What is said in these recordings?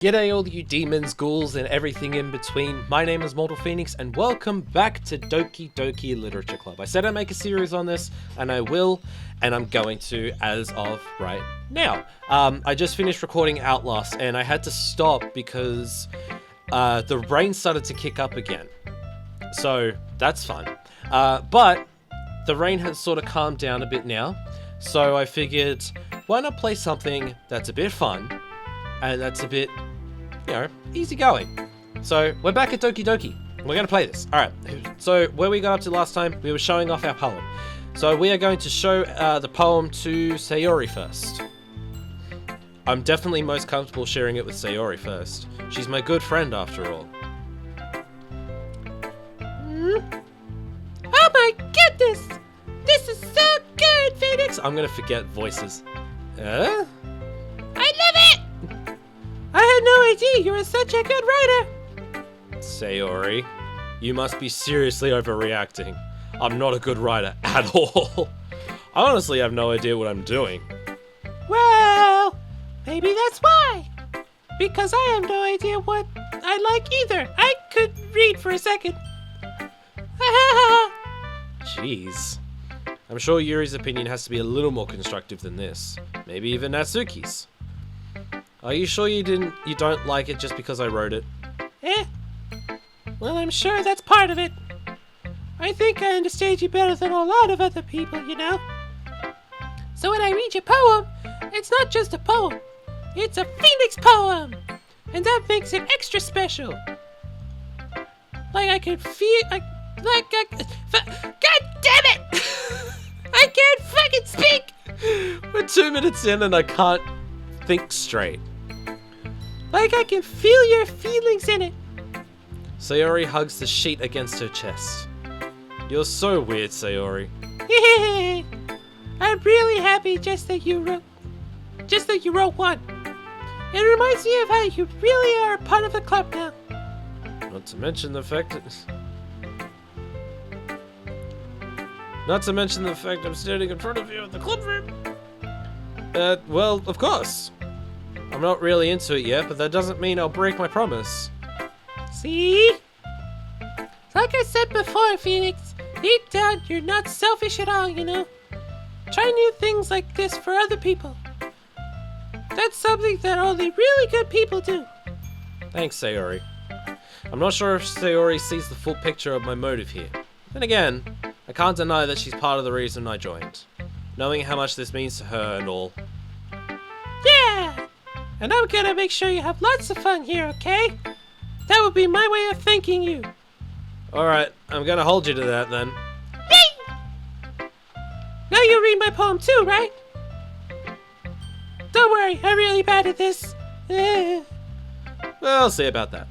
G'day all you demons, ghouls, and everything in between. My name is Mortal Phoenix, and welcome back to Doki Doki Literature Club. I said I'd make a series on this, and I will, and I'm going to as of right now. I just finished recording Outlast, and I had to stop because the rain started to kick up again. So, that's fun. But the rain has sort of calmed down a bit now, so I figured, why not play something that's a bit fun, and that's a bit, easy going. So we're back at Doki Doki. We're going to play this. Alright, so where we got up to last time, we were showing off our poem. So we are going to show the poem to Sayori first. I'm definitely most comfortable sharing it with Sayori first. She's my good friend after all. Oh my goodness! This is so good, Phoenix! I'm going to forget voices. I love it! I had no idea you were such a good writer! Sayori, you must be seriously overreacting. I'm not a good writer at all. I honestly have no idea what I'm doing. Well, maybe that's why. Because I have no idea what I like either. I could read for a second. Jeez. I'm sure Yuri's opinion has to be a little more constructive than this. Maybe even Natsuki's. Are you sure you don't like it just because I wrote it? Well, I'm sure that's part of it. I think I understand you better than a lot of other people, you know? So when I read your poem, it's not just a poem. It's a Phoenix poem! And that makes it extra special. Like I could feel, God damn it! I can't fucking speak! We're 2 minutes in and I can't think straight. Like I can feel your feelings in it. Sayori hugs the sheet against her chest. You're so weird, Sayori. I'm really happy just that you wrote one. It reminds me of how you really are a part of the club now. Not to mention the fact I'm standing in front of you in the club room. Well, of course. I'm not really into it yet, but that doesn't mean I'll break my promise. See? Like I said before, Phoenix, deep down you're not selfish at all, you know? Try new things like this for other people. That's something that only really good people do. Thanks, Sayori. I'm not sure if Sayori sees the full picture of my motive here. Then again, I can't deny that she's part of the reason I joined. Knowing how much this means to her and all. Yeah! And I'm gonna make sure you have lots of fun here, okay? That would be my way of thanking you. Alright, I'm gonna hold you to that then. Yay! Now you read my poem too, right? Don't worry, I'm really bad at this. Well, I'll see about that.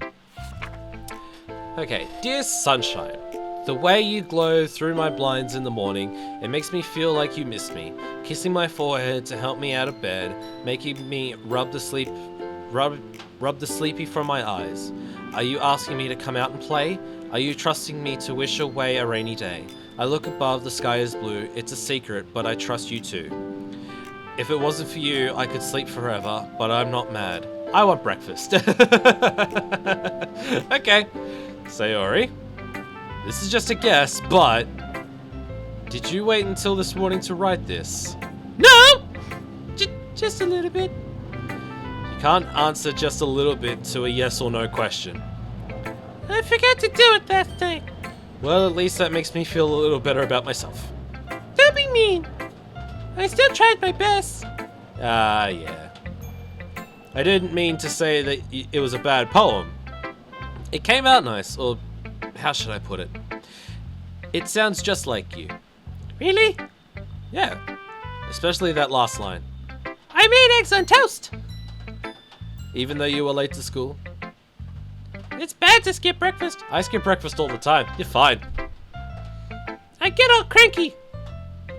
Okay, dear sunshine. The way you glow through my blinds in the morning, it makes me feel like you miss me. Kissing my forehead to help me out of bed, making me rub the sleepy from my eyes. Are you asking me to come out and play? Are you trusting me to wish away a rainy day? I look above, the sky is blue. It's a secret, but I trust you too. If it wasn't for you, I could sleep forever, but I'm not mad. I want breakfast. Okay, Sayori. This is just a guess, but did you wait until this morning to write this? No! Just a little bit. You can't answer just a little bit to a yes or no question. I forgot to do it that day. Well, at least that makes me feel a little better about myself. Don't be mean. I still tried my best. Yeah. I didn't mean to say that it was a bad poem. It came out nice, or how should I put it? It sounds just like you. Really? Yeah, especially that last line. I made eggs on toast. Even though you were late to school? It's bad to skip breakfast. I skip breakfast all the time. You're fine. I get all cranky.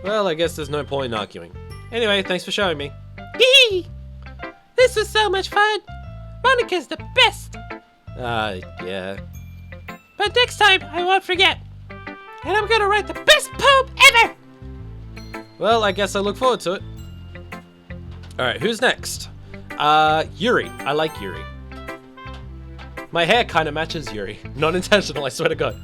Well, I guess there's no point in arguing. Anyway, thanks for showing me. Hee! This was so much fun. Monica's the best. Yeah. But next time, I won't forget. And I'm gonna write the best poem ever! Well, I guess I look forward to it. Alright, who's next? Yuri. I like Yuri. My hair kind of matches Yuri. Not intentional, I swear to God.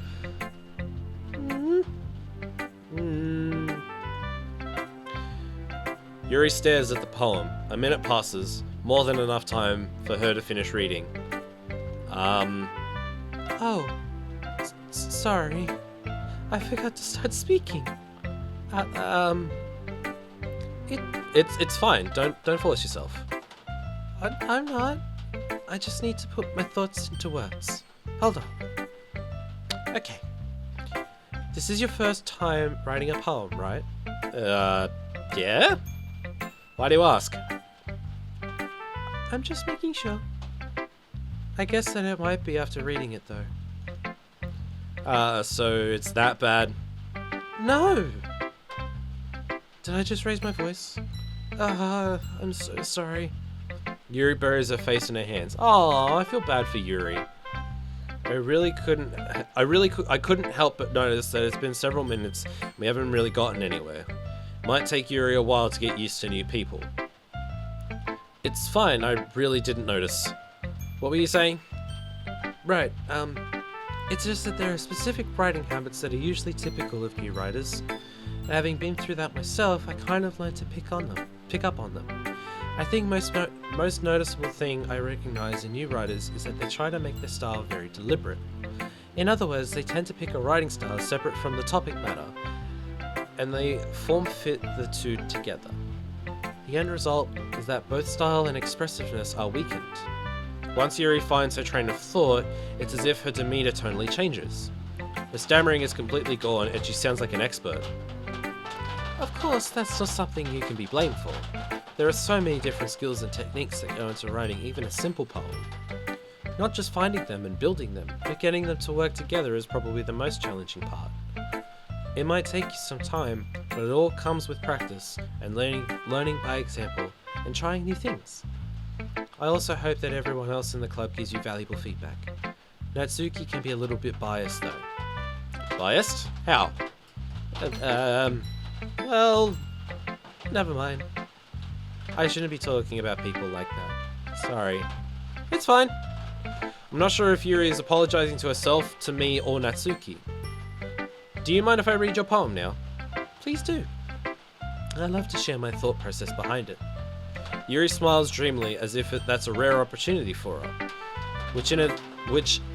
Yuri stares at the poem. A minute passes, more than enough time for her to finish reading. Oh, sorry. I forgot to start speaking. It's fine. Don't force yourself. I'm not. I just need to put my thoughts into words. Hold on. Okay. This is your first time writing a poem, right? Yeah? Why do you ask? I'm just making sure. I guess that it might be after reading it, though. So it's that bad? No! Did I just raise my voice? I'm so sorry. Yuri buries her face in her hands. Oh, I feel bad for Yuri. I couldn't help but notice that it's been several minutes and we haven't really gotten anywhere. Might take Yuri a while to get used to new people. It's fine, I really didn't notice. What were you saying? Right, it's just that there are specific writing habits that are usually typical of new writers. And having been through that myself, I kind of learned to pick up on them. I think most noticeable thing I recognize in new writers is that they try to make their style very deliberate. In other words, they tend to pick a writing style separate from the topic matter, and they form-fit the two together. The end result is that both style and expressiveness are weakened. Once Yuri finds her train of thought, it's as if her demeanor tonally changes. The stammering is completely gone and she sounds like an expert. Of course, that's not something you can be blamed for. There are so many different skills and techniques that go into writing even a simple poem. Not just finding them and building them, but getting them to work together is probably the most challenging part. It might take you some time, but it all comes with practice and learning by example and trying new things. I also hope that everyone else in the club gives you valuable feedback. Natsuki can be a little bit biased though. Biased? How? Well, never mind. I shouldn't be talking about people like that. Sorry. It's fine. I'm not sure if Yuri is apologizing to herself, to me, or Natsuki. Do you mind if I read your poem now? Please do. I love to share my thought process behind it. Yuri smiles dreamily as if that's a rare opportunity for her, which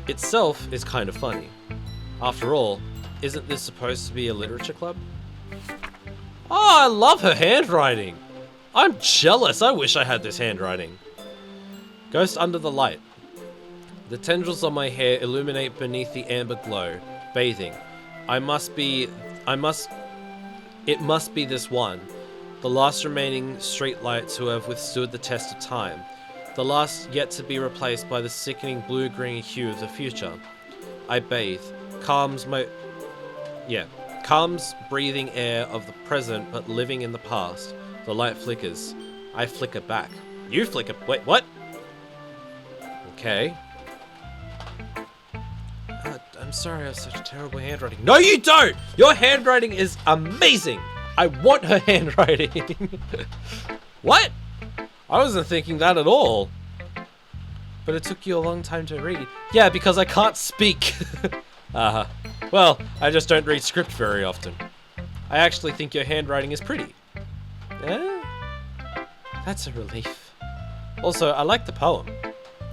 itself is kind of funny. After all, isn't this supposed to be a literature club? Oh, I love her handwriting! I'm jealous, I wish I had this handwriting. Ghost under the light. The tendrils on my hair illuminate beneath the amber glow, bathing. It must be this one. The last remaining streetlights who have withstood the test of time. The last yet to be replaced by the sickening blue-green hue of the future. I bathe. Calms breathing air of the present but living in the past. The light flickers. I flicker back. You flicker. Wait, what? Okay. I'm sorry I have such terrible handwriting. No, you don't! Your handwriting is amazing! I want her handwriting. What? I wasn't thinking that at all. But it took you a long time to read. Yeah, because I can't speak. Well, I just don't read script very often. I actually think your handwriting is pretty. Yeah? That's a relief. Also, I like the poem.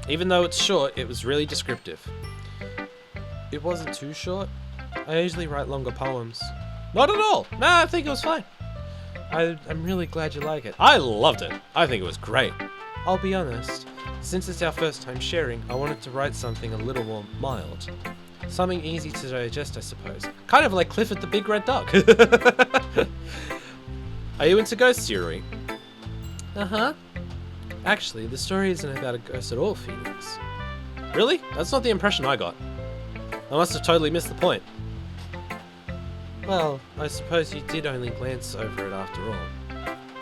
Even though it's short, it was really descriptive. It wasn't too short. I usually write longer poems. Not at all. No, I think it was fine. I'm really glad you like it. I loved it. I think it was great. I'll be honest. Since it's our first time sharing, I wanted to write something a little more mild. Something easy to digest, I suppose. Kind of like Clifford the Big Red Dog. Are you into ghosts, Yuri? Uh-huh. Actually, the story isn't about a ghost at all, Phoenix. Really? That's not the impression I got. I must have totally missed the point. Well, I suppose you did only glance over it after all.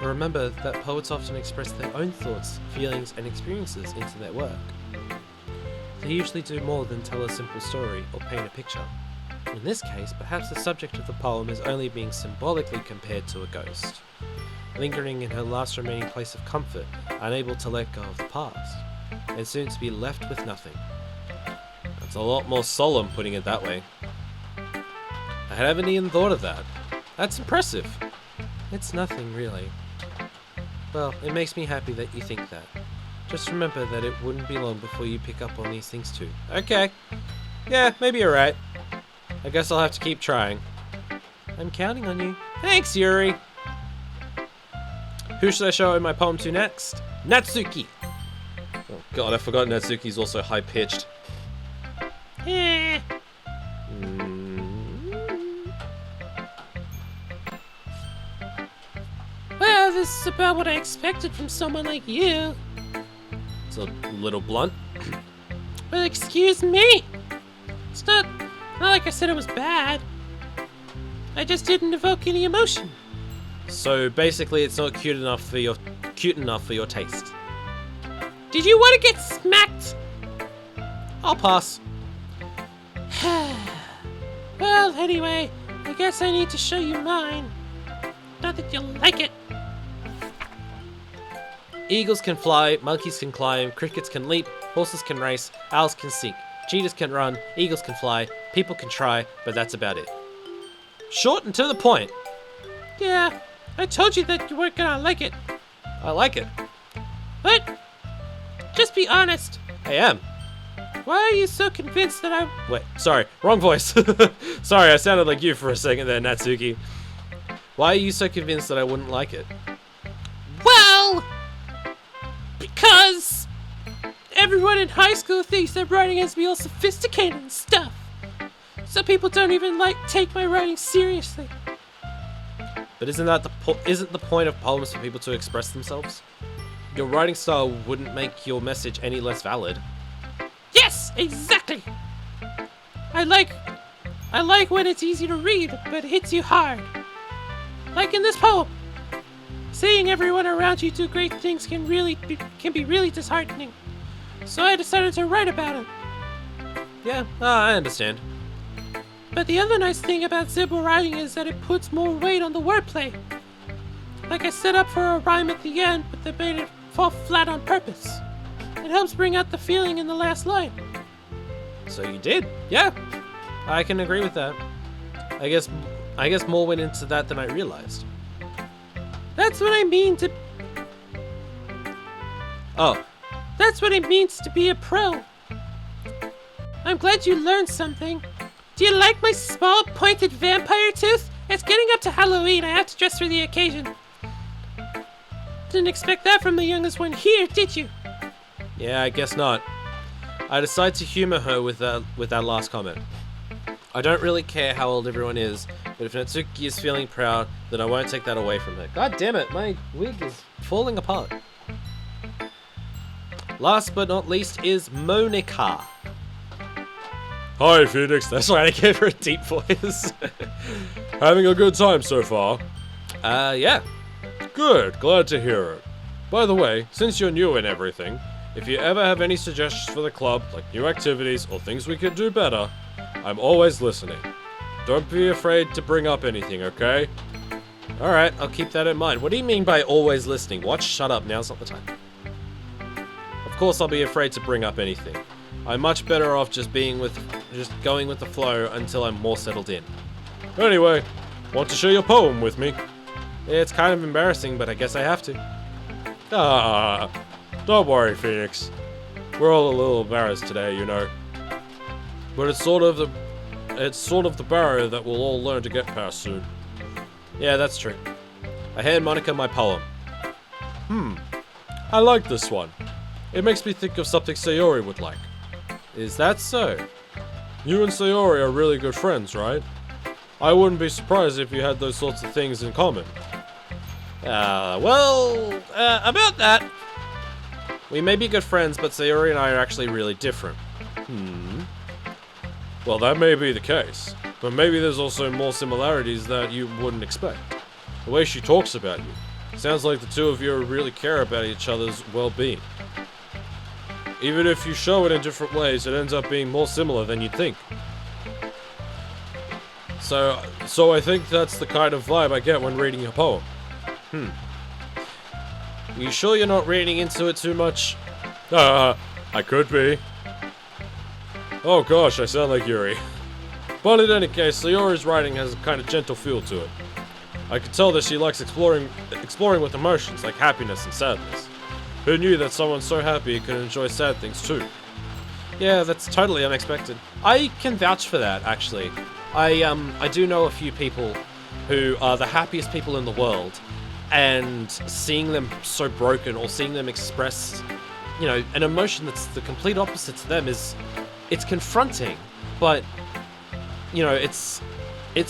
But remember that poets often express their own thoughts, feelings, and experiences into their work. They usually do more than tell a simple story or paint a picture. In this case, perhaps the subject of the poem is only being symbolically compared to a ghost, lingering in her last remaining place of comfort, unable to let go of the past, and soon to be left with nothing. It's a lot more solemn putting it that way. I haven't even thought of that. That's impressive. It's nothing, really. Well, it makes me happy that you think that. Just remember that it wouldn't be long before you pick up on these things too. Okay. Yeah, maybe you're right. I guess I'll have to keep trying. I'm counting on you. Thanks, Yuri! Who should I show my poem to next? Natsuki! Oh god, I forgot Natsuki's also high-pitched. Eh. Well, this is about what I expected from someone like you. It's a little blunt. Well, excuse me. It's not like I said it was bad. I just didn't evoke any emotion. So basically it's not cute enough for your taste. Did you want to get smacked? I'll pass. Well, anyway, I guess I need to show you mine. Not that you'll like it. Eagles can fly, monkeys can climb, crickets can leap, horses can race, owls can sing, cheetahs can run, eagles can fly, people can try, but that's about it. Short and to the point. Yeah, I told you that you weren't gonna like it. I like it. But, just be honest. I am. Why are you so convinced that I'm... Wait, sorry, wrong voice. Sorry, I sounded like you for a second there, Natsuki. Why are you so convinced that I wouldn't like it? Well, because everyone in high school thinks that writing has to be all sophisticated and stuff. So people don't even take my writing seriously. But isn't the point of poems for people to express themselves? Your writing style wouldn't make your message any less valid. Yes, exactly. I like when it's easy to read, but it hits you hard. Like in this poem. Seeing everyone around you do great things can be really disheartening. So I decided to write about it. Yeah, I understand. But the other nice thing about Zibble writing is that it puts more weight on the wordplay. Like I set up for a rhyme at the end, but they made it fall flat on purpose. It helps bring out the feeling in the last line. So you did? Yeah, I can agree with that. I guess more went into that than I realized. That's what I mean to... Oh. That's what it means to be a pro. I'm glad you learned something. Do you like my small, pointed vampire tooth? It's getting up to Halloween. I have to dress for the occasion. Didn't expect that from the youngest one here, did you? Yeah, I guess not. I decided to humor her with that last comment. I don't really care how old everyone is, but if Natsuki is feeling proud, then I won't take that away from her. God damn it, my wig is falling apart. Last but not least is Monica. Hi, Phoenix. That's right, I gave her a deep voice. Having a good time so far? Yeah. Good, glad to hear it. By the way, since you're new and everything, if you ever have any suggestions for the club, like new activities or things we could do better, I'm always listening. Don't be afraid to bring up anything, okay? Alright, I'll keep that in mind. What do you mean by always listening? What? Shut up, now's not the time. Of course I'll be afraid to bring up anything. I'm much better off just going with the flow until I'm more settled in. Anyway, want to share your poem with me? It's kind of embarrassing, but I guess I have to. Ah, don't worry, Phoenix. We're all a little embarrassed today, you know. But it's sort of the barrier that we'll all learn to get past soon. Yeah, that's true. I hand Monica my poem. I like this one. It makes me think of something Sayori would like. Is that so? You and Sayori are really good friends, right? I wouldn't be surprised if you had those sorts of things in common. About that. We may be good friends, but Sayori and I are actually really different. Well, that may be the case, but maybe there's also more similarities that you wouldn't expect. The way she talks about you, sounds like the two of you really care about each other's well-being. Even if you show it in different ways, it ends up being more similar than you'd think. So I think that's the kind of vibe I get when reading your poem. You sure you're not reading into it too much? I could be. Oh gosh, I sound like Yuri. But in any case, Sayori's writing has a kind of gentle feel to it. I can tell that she likes exploring with emotions like happiness and sadness. Who knew that someone so happy could enjoy sad things too? Yeah, that's totally unexpected. I can vouch for that, actually. I do know a few people who are the happiest people in the world, and seeing them so broken or seeing them express, you know, an emotion that's the complete opposite to them it's confronting, but, you know, it's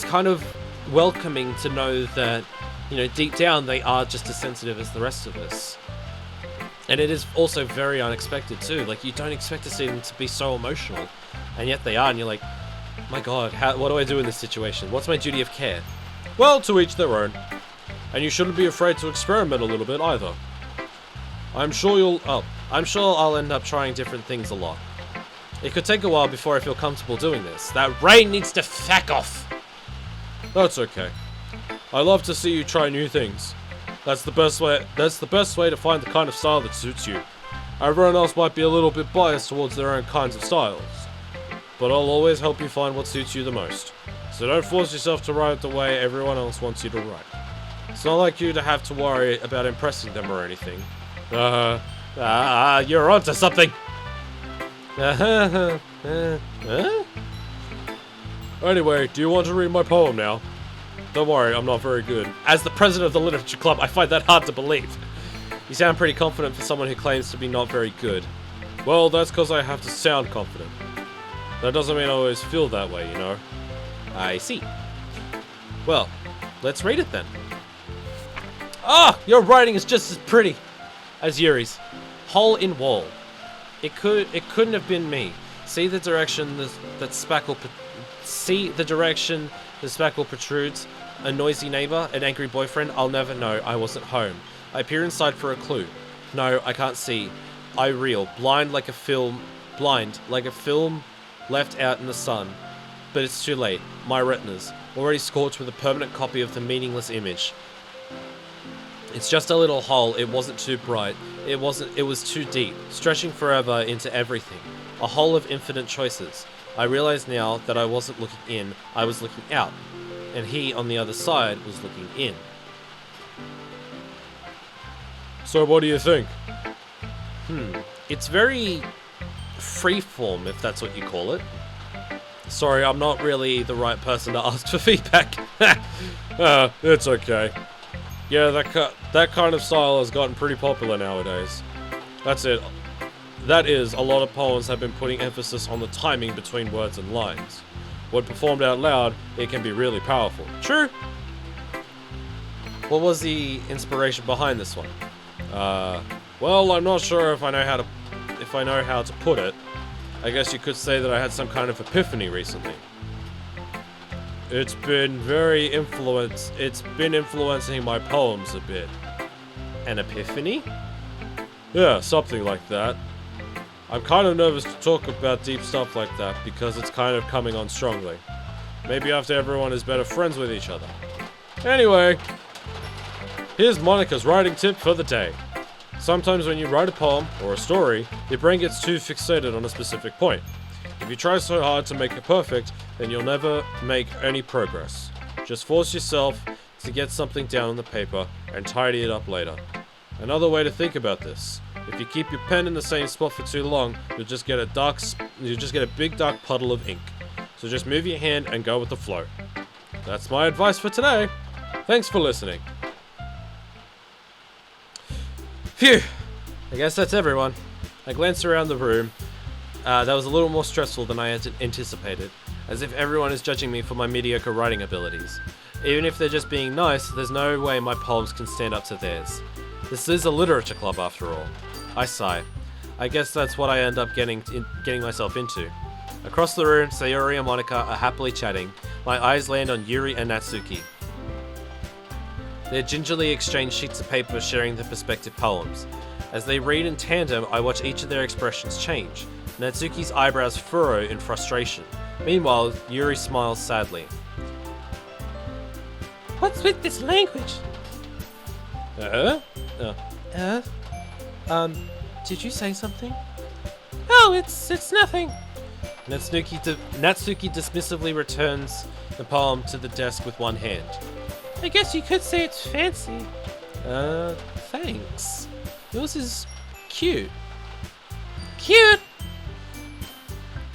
kind of welcoming to know that, you know, deep down they are just as sensitive as the rest of us. And it is also very unexpected too. Like, you don't expect to see them to be so emotional, and yet they are, and you're like, my god, what do I do in this situation? What's my duty of care? Well, to each their own. And you shouldn't be afraid to experiment a little bit either. I'm sure I'll end up trying different things a lot. It could take a while before I feel comfortable doing this. That rain needs to fuck off! That's okay. I love to see you try new things. That's the best way to find the kind of style that suits you. Everyone else might be a little bit biased towards their own kinds of styles, but I'll always help you find what suits you the most. So don't force yourself to write the way everyone else wants you to write. It's not like you to have to worry about impressing them or anything. You're onto something! Anyway, do you want to read my poem now? Don't worry, I'm not very good. As the president of the literature club, I find that hard to believe. You sound pretty confident for someone who claims to be not very good. Well, that's because I have to sound confident. That doesn't mean I always feel that way, you know? I see. Well, let's read it then. Ah, your writing is just as pretty as Yuri's. Hole in wall. It couldn't have been me. See the direction the spackle protrudes. A noisy neighbor, an angry boyfriend. I'll never know. I wasn't home. I peer inside for a clue. No, I can't see. I reel, blind like a film left out in the sun. But it's too late. My retinas, already scorched with a permanent copy of the meaningless image. It's just a little hole. It wasn't too bright. It was too deep, stretching forever into everything. A hole of infinite choices. I realize now that I wasn't looking in, I was looking out. And he, on the other side, was looking in. So what do you think? It's very freeform, if that's what you call it. Sorry, I'm not really the right person to ask for feedback. It's okay. Yeah, that kind of style has gotten pretty popular nowadays. That's it. That is, a lot of poems have been putting emphasis on the timing between words and lines. When performed out loud, it can be really powerful. True. What was the inspiration behind this one? Well, I'm not sure if I know how to put it. I guess you could say that I had some kind of epiphany recently. It's been influencing my poems a bit. An epiphany? Yeah, something like that. I'm kind of nervous to talk about deep stuff like that because it's kind of coming on strongly. Maybe after everyone is better friends with each other. Anyway, here's Monica's writing tip for the day. Sometimes when you write a poem or a story, your brain gets too fixated on a specific point. If you try so hard to make it perfect, then you'll never make any progress. Just force yourself to get something down on the paper and tidy it up later. Another way to think about this: if you keep your pen in the same spot for too long, you'll just get a big dark puddle of ink. So just move your hand and go with the flow. That's my advice for today. Thanks for listening. Phew! I guess that's everyone. I glanced around the room. That was a little more stressful than I had anticipated, as if everyone is judging me for my mediocre writing abilities. Even if they're just being nice, there's no way my poems can stand up to theirs. This is a literature club after all. I sigh. I guess that's what I end up getting myself into. Across the room, Sayori and Monica are happily chatting. My eyes land on Yuri and Natsuki. They gingerly exchange sheets of paper sharing their respective poems. As they read in tandem, I watch each of their expressions change. Natsuki's eyebrows furrow in frustration. Meanwhile, Yuri smiles sadly. What's with this language? Did you say something? Oh, it's nothing. Natsuki dismissively returns the poem to the desk with one hand. I guess you could say it's fancy. Thanks. Yours is cute. Cute?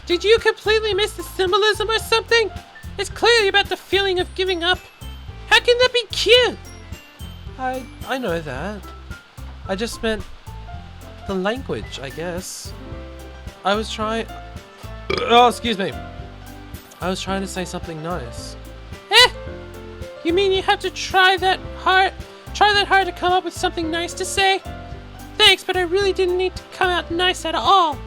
Did you completely miss the symbolism or something? It's clearly about the feeling of giving up. How can that be cute? I know that. I just meant the language, I guess. I was trying... Oh, excuse me. I was trying to say something nice. You mean you have to try that hard to come up with something nice to say? Thanks, but I really didn't need to come out nice at all.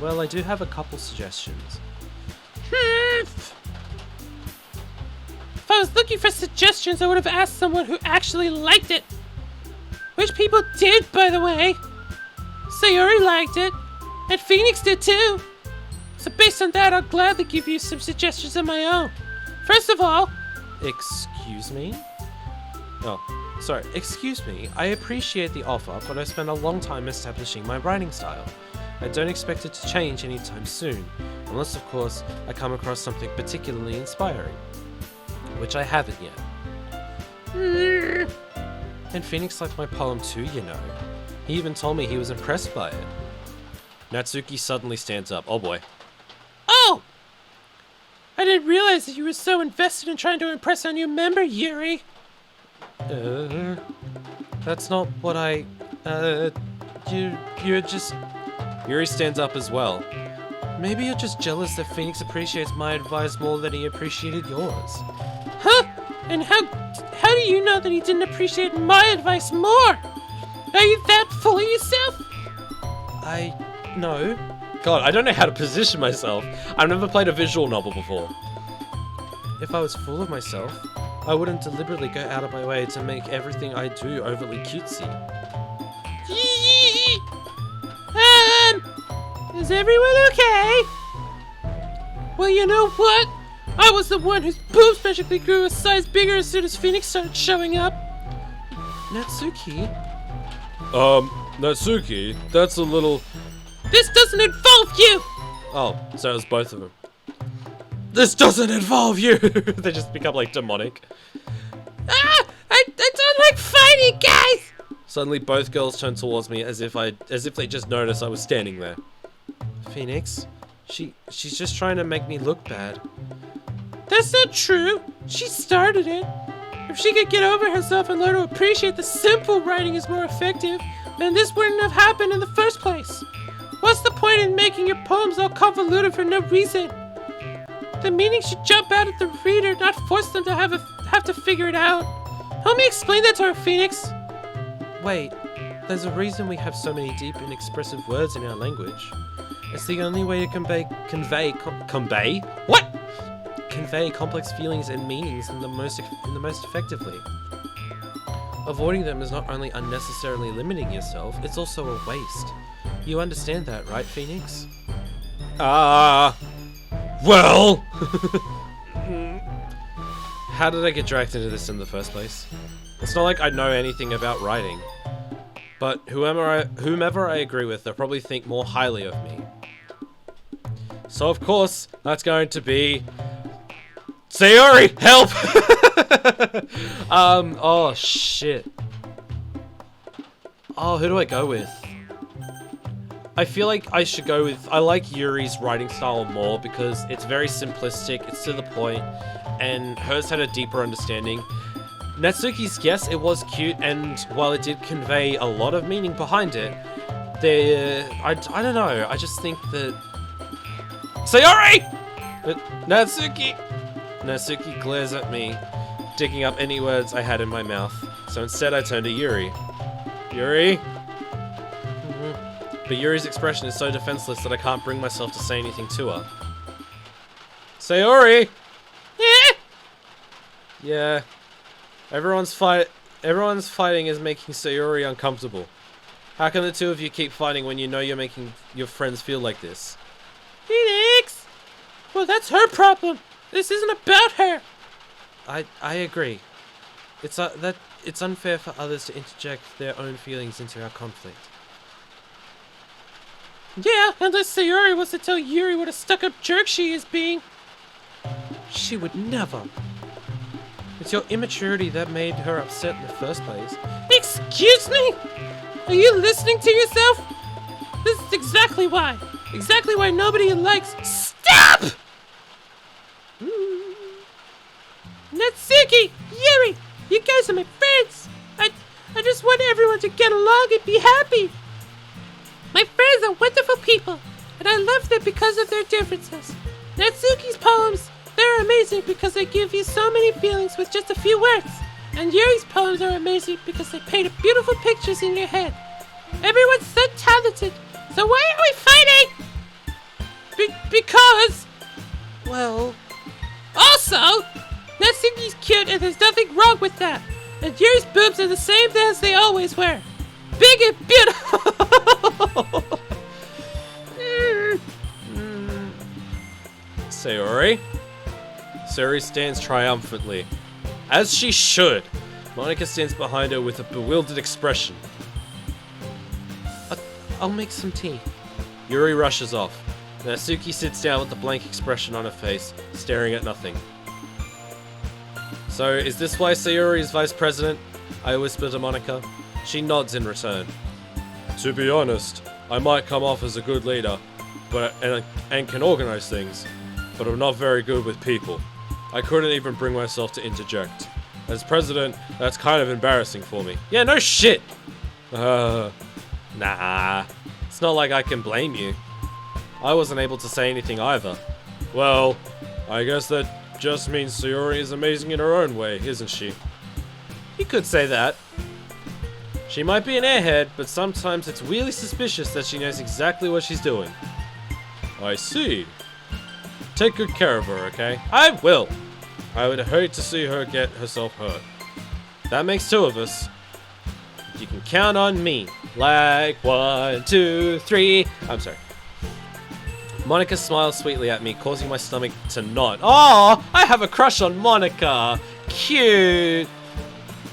Well, I do have a couple suggestions. If I was looking for suggestions, I would have asked someone who actually liked it. Which people did, by the way. Sayori liked it, and Phoenix did too. So based on that, I'll gladly give you some suggestions of my own. First of all... Excuse me? Oh, sorry. Excuse me. I appreciate the offer, but I've spent a long time establishing my writing style. I don't expect it to change anytime soon, unless, of course, I come across something particularly inspiring. Which I haven't yet. And Phoenix liked my poem too, you know. He even told me he was impressed by it. Natsuki suddenly stands up. Oh boy. Oh! I didn't realize that you were so invested in trying to impress our new member, Yuri. That's not what I... You're just... Yuri stands up as well. Maybe you're just jealous that Phoenix appreciates my advice more than he appreciated yours. Huh? And how do you know that he didn't appreciate my advice more? Are you that full of yourself? No. God, I don't know how to position myself. I've never played a visual novel before. If I was full of myself, I wouldn't deliberately go out of my way to make everything I do overly cutesy. Is everyone okay? Well, you know what? I was the one whose boobs magically grew a size bigger as soon as Phoenix started showing up. Natsuki? Natsuki, that's a little... This doesn't involve you! Oh, so it was both of them. This doesn't involve you! They just become like demonic. I don't like fighting, guys! Suddenly both girls turn towards me as if they just noticed I was standing there. Phoenix, she's just trying to make me look bad. That's not true. She started it. If she could get over herself and learn to appreciate the simple writing is more effective, then this wouldn't have happened in the first place. What's the point in making your poems all convoluted for no reason? The meaning should jump out at the reader, not force them to have to figure it out. Help me explain that to her, Phoenix. Wait, there's a reason we have so many deep and expressive words in our language. It's the only way to convey complex feelings and meanings in the most effectively. Avoiding them is not only unnecessarily limiting yourself, it's also a waste. You understand that, right, Phoenix? Well... How did I get dragged into this in the first place? It's not like I know anything about writing. But whomever I agree with, they'll probably think more highly of me. So of course, that's going to be... Sayori! Help! Oh shit. Oh, who do I go with? I feel like I should go with... I like Yuri's writing style more because it's very simplistic, it's to the point, and hers had a deeper understanding. Natsuki's, yes, it was cute, and while it did convey a lot of meaning behind it, I don't know, I just think that... Sayori! Natsuki glares at me, digging up any words I had in my mouth. So instead I turn to Yuri. Yuri? But Yuri's expression is so defenseless that I can't bring myself to say anything to her. Sayori! Yeah. Everyone's fighting is making Sayori uncomfortable. How can the two of you keep fighting when you know you're making your friends feel like this? Phoenix! Well, that's her problem. This isn't about her. I agree. It's unfair for others to interject their own feelings into our conflict. Yeah, unless Sayori was to tell Yuri what a stuck-up jerk she is being. She would never. It's your immaturity that made her upset in the first place. Excuse me? Are you listening to yourself? This is exactly why. Exactly why nobody likes— Stop! Natsuki! Yuri! You guys are my friends! I just want everyone to get along and be happy! My friends are wonderful people, and I love them because of their differences. Natsuki's poems, they're amazing because they give you so many feelings with just a few words. And Yuri's poems are amazing because they paint beautiful pictures in your head. Everyone's so talented, so why are we fighting? Because... Well... Also, Natsuki's cute and there's nothing wrong with that. And Yuri's boobs are the same as they always were. Big and beautiful! Sayori? Sayori stands triumphantly. As she should. Monica stands behind her with a bewildered expression. I'll make some tea. Yuri rushes off. Natsuki sits down with a blank expression on her face, staring at nothing. So, is this why Sayori is vice president? I whisper to Monica. She nods in return. To be honest, I might come off as a good leader, and can organize things, but I'm not very good with people. I couldn't even bring myself to interject. As president, that's kind of embarrassing for me. Yeah, no shit! Nah. It's not like I can blame you. I wasn't able to say anything either. Well, I guess that just means Sayori is amazing in her own way, isn't she? You could say that. She might be an airhead, but sometimes it's really suspicious that she knows exactly what she's doing. I see. Take good care of her, okay? I will! I would hate to see her get herself hurt. That makes two of us. You can count on me. Like 1, 2, 3. I'm sorry. Monica smiles sweetly at me, causing my stomach to knot. Oh, I have a crush on Monica. Cute.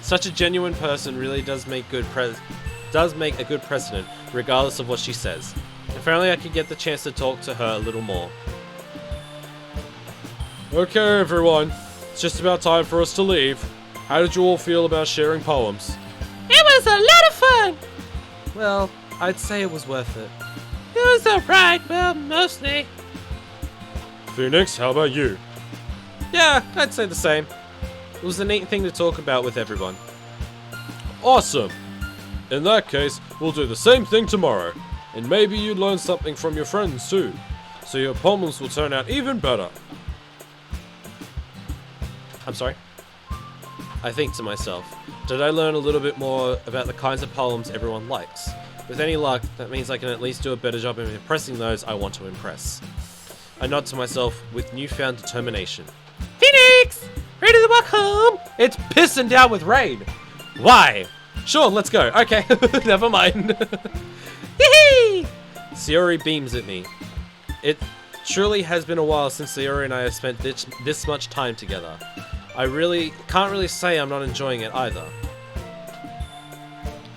Such a genuine person really does make a good president, regardless of what she says. If only I could get the chance to talk to her a little more. Okay, everyone. It's just about time for us to leave. How did you all feel about sharing poems? It was a lot of fun! Well, I'd say it was worth it. It was alright, well, mostly. Phoenix, how about you? Yeah, I'd say the same. It was a neat thing to talk about with everyone. Awesome! In that case, we'll do the same thing tomorrow. And maybe you learn something from your friends too. So your poems will turn out even better. I'm sorry? I think to myself, did I learn a little bit more about the kinds of poems everyone likes? With any luck, that means I can at least do a better job of impressing those I want to impress. I nod to myself with newfound determination. Phoenix! Ready to walk home? It's pissing down with rain! Why? Sure, let's go. Okay, never mind. Hee-hee! Sayori beams at me. It truly has been a while since Sayori and I have spent this much time together. I can't really say I'm not enjoying it either.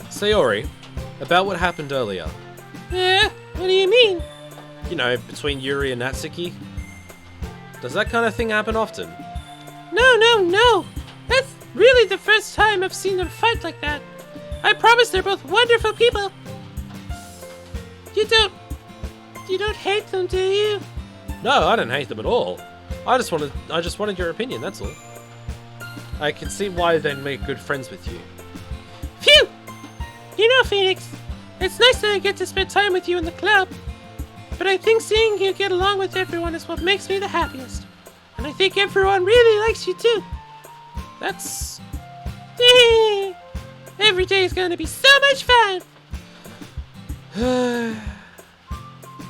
Sayori, about what happened earlier. What do you mean? You know, between Yuri and Natsuki. Does that kind of thing happen often? No. That's really the first time I've seen them fight like that. I promise they're both wonderful people. You don't hate them, do you? No, I don't hate them at all. I just wanted your opinion, that's all. I can see why they'd make good friends with you. Phew! You know, Phoenix, it's nice that I get to spend time with you in the club. But I think seeing you get along with everyone is what makes me the happiest. And I think everyone really likes you too. That's... Every day is going to be so much fun!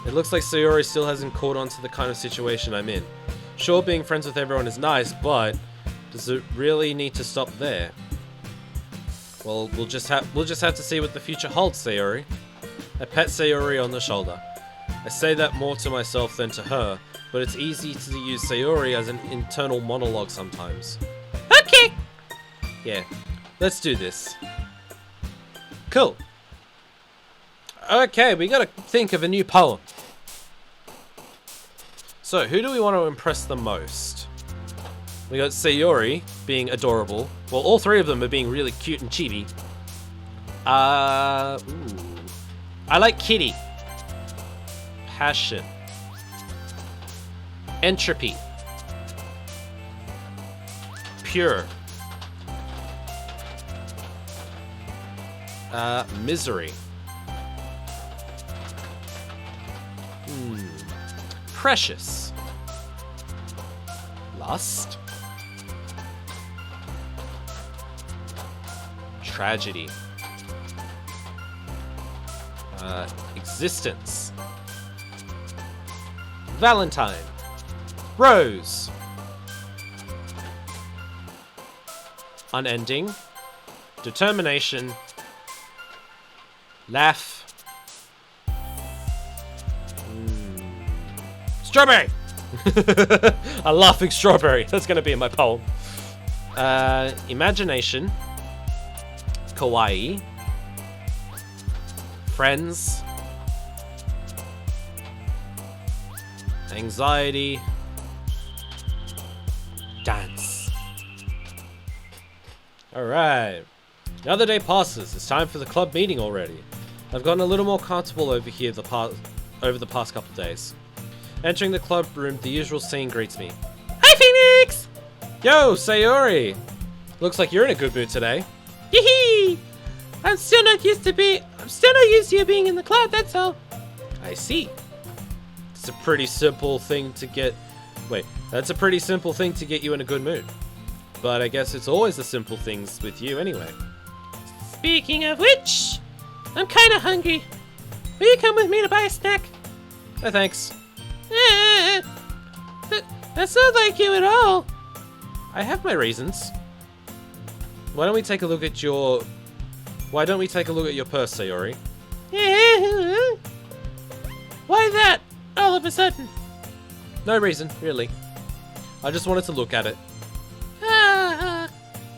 It looks like Sayori still hasn't caught on to the kind of situation I'm in. Sure, being friends with everyone is nice, but does it really need to stop there? Well, we'll just have to see what the future holds, Sayori. I pat Sayori on the shoulder. I say that more to myself than to her, but it's easy to use Sayori as an internal monologue sometimes. Okay! Yeah, let's do this. Cool. Okay, we gotta think of a new poem. So, who do we want to impress the most? We got Sayori being adorable. Well, all three of them are being really cute and chibi. I like Kitty. Passion. Entropy. Pure. Misery. Precious. Lust. Tragedy. Existence. Valentine. Rose. Unending. Determination. Laugh. Strawberry! A laughing strawberry. That's going to be in my poem. Imagination. Kawaii. Friends. Anxiety. Dance. Alright. Another day passes. It's time for the club meeting already. I've gotten a little more comfortable over here over the past couple days. Entering the club room, the usual scene greets me. Hi, Phoenix! Yo, Sayori! Looks like you're in a good mood today. Yee-hee! I'm still not used to you being in the club, that's all. I see. It's a pretty simple thing to get... Wait, that's a pretty simple thing to get you in a good mood. But I guess it's always the simple things with you anyway. Speaking of which, I'm kinda hungry. Will you come with me to buy a snack? No thanks. That's not like you at all. I have my reasons. Why don't we take a look at your purse, Sayori? Why that, all of a sudden? No reason, really. I just wanted to look at it.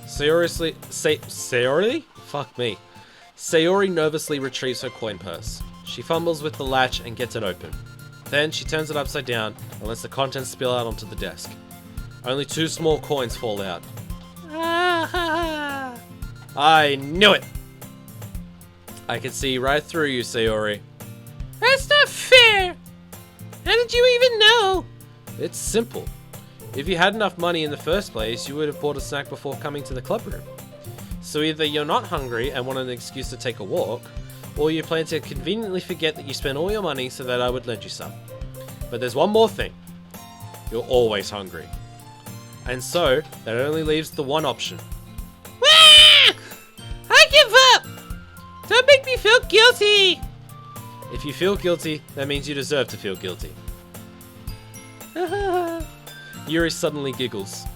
Sayori? Fuck me. Sayori nervously retrieves her coin purse. She fumbles with the latch and gets it open. Then she turns it upside down and lets the contents spill out onto the desk. Only 2 small coins fall out. I knew it! I can see right through you, Sayori. That's not fair! How did you even know? It's simple. If you had enough money in the first place, you would have bought a snack before coming to the club room. So either you're not hungry and want an excuse to take a walk, or you plan to conveniently forget that you spent all your money so that I would lend you some. But there's one more thing. You're always hungry. And so, that only leaves the one option. I give up! Don't make me feel guilty! If you feel guilty, that means you deserve to feel guilty. Yuri suddenly giggles.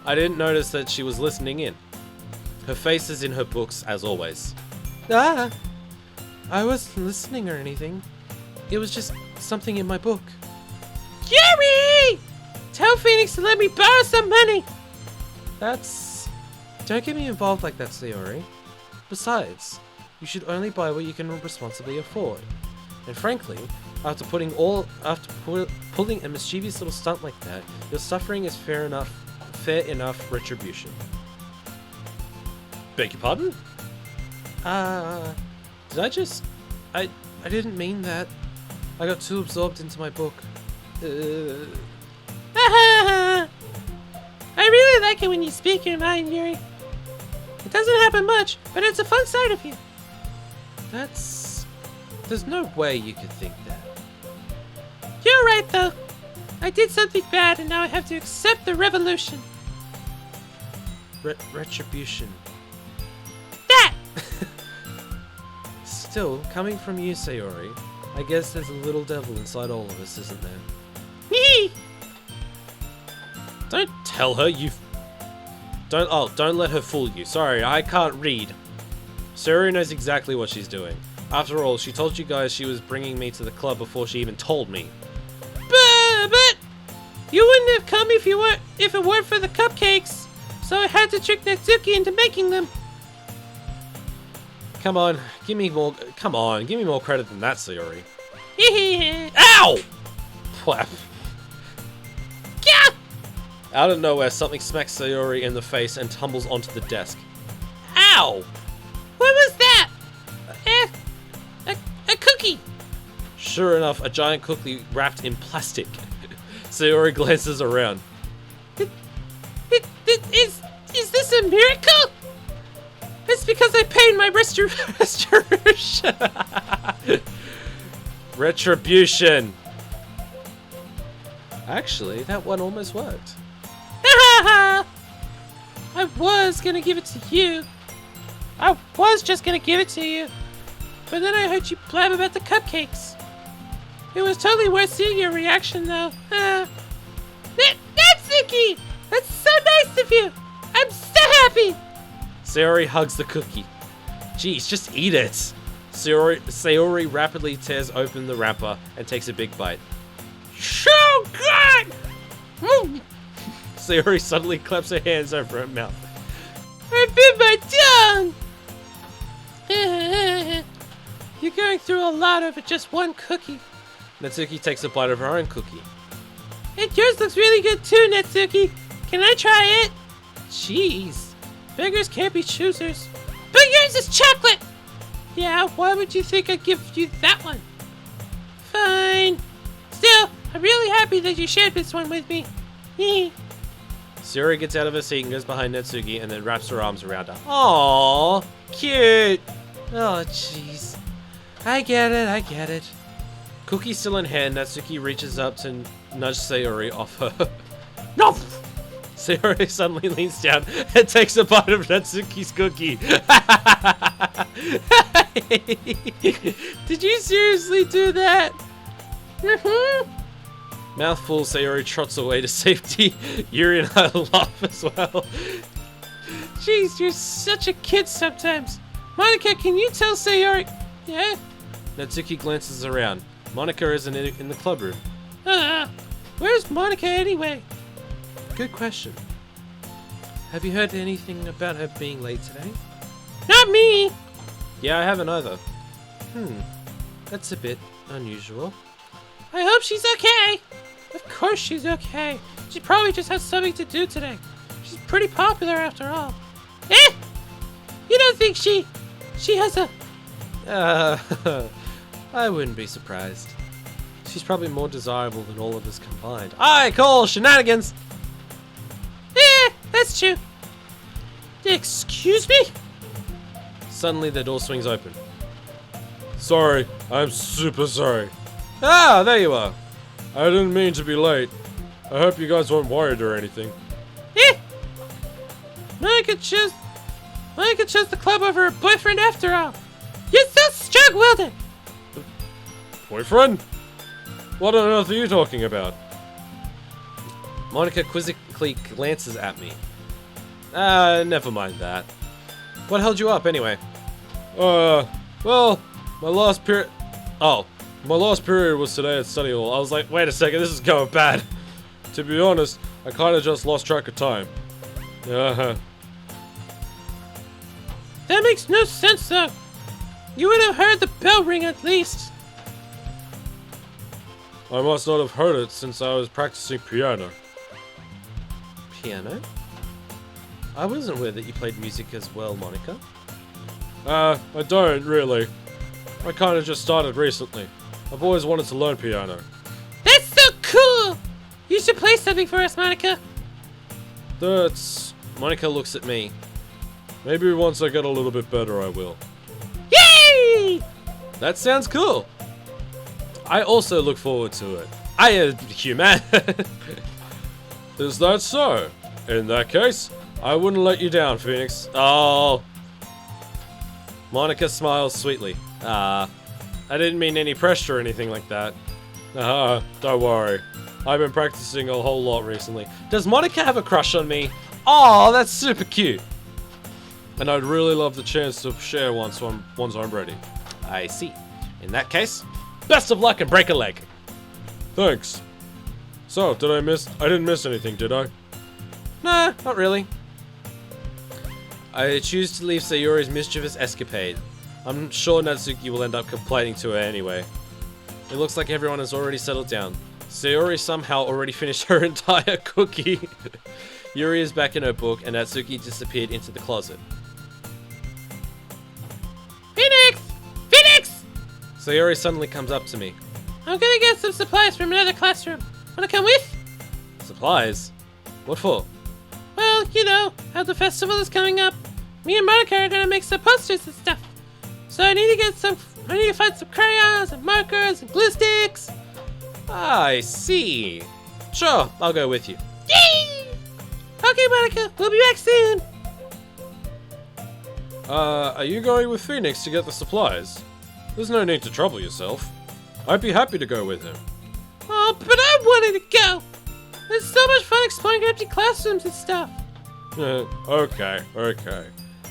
I didn't notice that she was listening in. Her face is in her books, as always. I wasn't listening or anything. It was just something in my book. Yuri! Tell Phoenix to let me borrow some money! Don't get me involved like that, Sayori. Besides, you should only buy what you can responsibly afford. And frankly, after pulling a mischievous little stunt like that, your suffering is fair enough retribution. Beg your pardon? Did I just... I didn't mean that. I got too absorbed into my book. I really like it when you speak your mind, Yuri. It doesn't happen much, but it's a fun side of you. There's no way you could think that. You're right, though. I did something bad, and now I have to accept the revolution. Retribution. That! Still, coming from you, Sayori, I guess there's a little devil inside all of us, isn't there? Me! Don't tell her don't let her fool you. Sorry, I can't read. Sayori knows exactly what she's doing. After all, she told you guys she was bringing me to the club before she even told me. But you wouldn't have come if it weren't for the cupcakes. So I had to trick Natsuki into making them. Come on, give me more. Come on, give me more credit than that, Sayori. Hehehe. Ow! Plap. Yeah. Out of nowhere, something smacks Sayori in the face and tumbles onto the desk. Ow! What was that? A cookie. Sure enough, a giant cookie wrapped in plastic. Sayori glances around. Is this a miracle? It's because I paid my restoration. Retribution! Actually, that one almost worked. I was gonna give it to you. I was just gonna give it to you. But then I heard you blab about the cupcakes. It was totally worth seeing your reaction, though. Natsuki! That's so nice of you! I'm so happy! Sayori hugs the cookie. Jeez, just eat it! Sayori rapidly tears open the wrapper and takes a big bite. So good! Sayori suddenly claps her hands over her mouth. I bit my tongue! You're going through a lot over just one cookie. Natsuki takes a bite of her own cookie. And yours looks really good too, Natsuki. Can I try it? Jeez. Beggars can't be choosers. But yours is chocolate! Yeah, why would you think I'd give you that one? Fine. Still, I'm really happy that you shared this one with me. Sayori gets out of her seat and goes behind Natsuki and then wraps her arms around her. Aww, cute. Oh, jeez. I get it. Cookie still in hand, Natsuki reaches up to nudge Sayori off her. No! Sayori suddenly leans down and takes a bite of Natsuki's cookie. Did you seriously do that? Mouthful, Sayori trots away to safety. Yuri and I laugh as well. Jeez, you're such a kid sometimes. Monica, can you tell Sayori? Yeah? Natsuki glances around. Monica isn't in the club room. Where's Monica anyway? Good question. Have you heard anything about her being late today? Not me! Yeah, I haven't either. That's a bit unusual. I hope she's okay. Of course she's okay. She probably just has something to do today. She's pretty popular after all. You don't think she has a... I wouldn't be surprised. She's probably more desirable than all of us combined. I call shenanigans! That's true. Excuse me? Suddenly the door swings open. Sorry, I'm super sorry. Ah, there you are. I didn't mean to be late. I hope you guys weren't worried or anything. Monica chose the club over her boyfriend after all. You're so strong-willed. Boyfriend? What on earth are you talking about? Monica quizzically glances at me. Never mind that. What held you up anyway? Well, my last period... Oh, my last period was today at study hall. I was like, wait a second, this is going bad. To be honest, I kinda just lost track of time. That makes no sense though. You would have heard the bell ring at least. I must not have heard it since I was practicing piano. Piano? I wasn't aware that you played music as well, Monica. I don't, really. I kinda just started recently. I've always wanted to learn piano. That's so cool! You should play something for us, Monica. Monica looks at me. Maybe once I get a little bit better, I will. Yay! That sounds cool. I also look forward to it. I am human. Is that so? In that case, I wouldn't let you down, Phoenix. Oh. Monica smiles sweetly. I didn't mean any pressure or anything like that. Don't worry. I've been practicing a whole lot recently. Does Monica have a crush on me? Oh, that's super cute. And I'd really love the chance to share once I'm ready. I see. In that case, best of luck and break a leg. Thanks. So, I didn't miss anything, did I? Nah, not really. I choose to leave Sayori's mischievous escapade. I'm sure Natsuki will end up complaining to her anyway. It looks like everyone has already settled down. Sayori somehow already finished her entire cookie. Yuri is back in her book, and Natsuki disappeared into the closet. Phoenix! Phoenix! Sayori suddenly comes up to me. I'm gonna get some supplies from another classroom. Wanna come with? Supplies? What for? Well, you know, how the festival is coming up. Me and Monica are gonna make some posters and stuff. So I need to find some crayons and markers and glue sticks. I see. Sure, I'll go with you. Yay! Okay, Monica, we'll be back soon. Are you going with Phoenix to get the supplies? There's no need to trouble yourself. I'd be happy to go with him. Oh, but I wanted to go. It's so much fun exploring empty classrooms and stuff. Okay.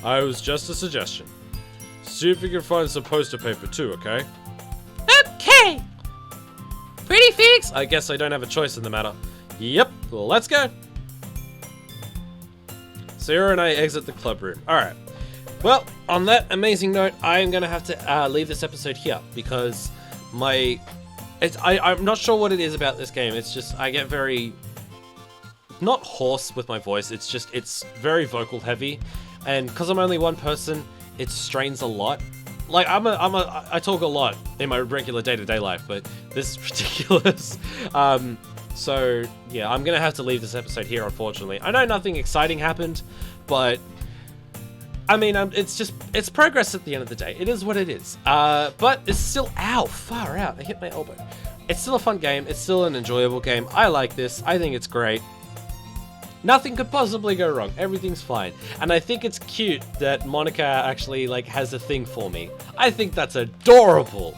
I was just a suggestion. See if you can find some poster paper too, okay? Okay. Pretty Phoenix. I guess I don't have a choice in the matter. Yep, well, let's go. Sarah and I exit the club room. Alright. Well, on that amazing note, I am going to have to leave this episode here because I'm not sure what it is about this game. It's just, I get very, not hoarse with my voice. It's very vocal heavy. And because I'm only one person, it strains a lot. Like, I talk a lot in my regular day-to-day life, but this is ridiculous. So, yeah, I'm going to have to leave this episode here, unfortunately. I know nothing exciting happened, but I mean, it's progress at the end of the day. It is what it is. But it's still, ow, far out. I hit my elbow. It's still a fun game. It's still an enjoyable game. I like this. I think it's great. Nothing could possibly go wrong. Everything's fine. And I think it's cute that Monica actually, like, has a thing for me. I think that's adorable.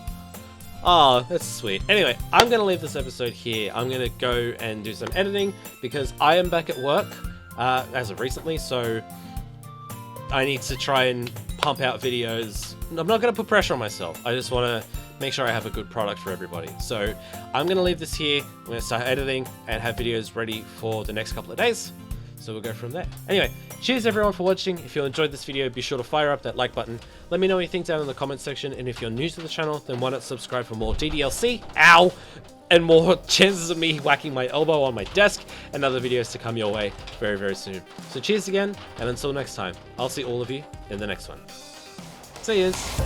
Oh, that's sweet. Anyway, I'm going to leave this episode here. I'm going to go and do some editing because I am back at work as of recently, so I need to try and pump out videos. I'm not going to put pressure on myself. I just want to make sure I have a good product for everybody. So I'm going to leave this here. I'm going to start editing and have videos ready for the next couple of days. So we'll go from there. Anyway, cheers everyone for watching. If you enjoyed this video, be sure to fire up that like button. Let me know what you think down in the comment section. And if you're new to the channel, then why not subscribe for more DDLC? Ow! And more chances of me whacking my elbow on my desk and other videos to come your way very, very soon. So cheers again, and until next time, I'll see all of you in the next one. See yous.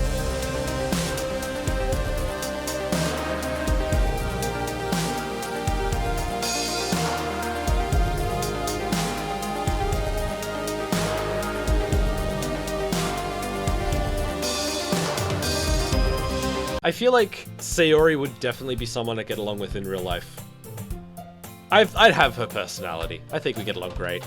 I feel like Sayori would definitely be someone I get along with in real life. I'd have her personality. I think we get along great.